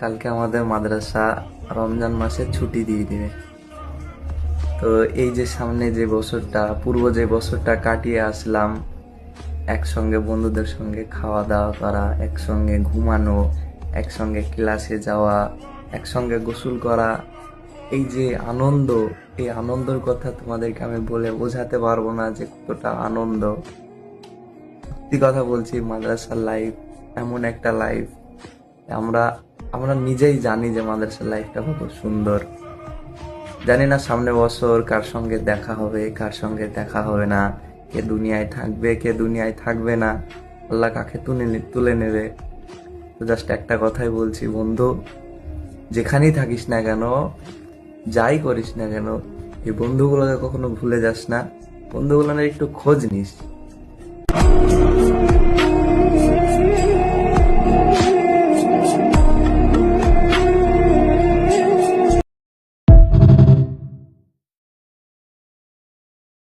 কালকে আমাদের মাদ্রাসা রমজান মাসে ছুটি দিয়ে দিবে। তো এই যে সামনে যে বছরটা, পূর্ব যে বছরটা কাটিয়ে আসলাম, একসঙ্গে বন্ধুদের সঙ্গে খাওয়া দাওয়া করা, একসঙ্গে ঘুমানো, একসঙ্গে ক্লাসে যাওয়া, একসঙ্গে গোসল করা, এই যে আনন্দ, এই আনন্দের কথা তোমাদেরকে আমি বলে বোঝাতে পারবো না যে কতটা আনন্দ। সত্যি কথা বলছি, মাদ্রাসার লাইফ এমন একটা লাইফ, আমরা আমরা নিজেই জানি যে মাদ্রাসার লাইফটা কত সুন্দর। জানি না সামনে বছর কার সঙ্গে দেখা হবে, কার সঙ্গে দেখা হবে না, কে দুনিয়ায় থাকবে, কে দুনিয়ায় থাকবে না, আল্লাহ কাকে তুলে নেবে। তো জাস্ট একটা কথাই বলছি বন্ধু, যেখানেই থাকিস না কেন, যাই করিস না কেন, এই বন্ধুগুলোকে কখনো ভুলে যাস না, বন্ধুগুলোর একটু খোঁজ নিস।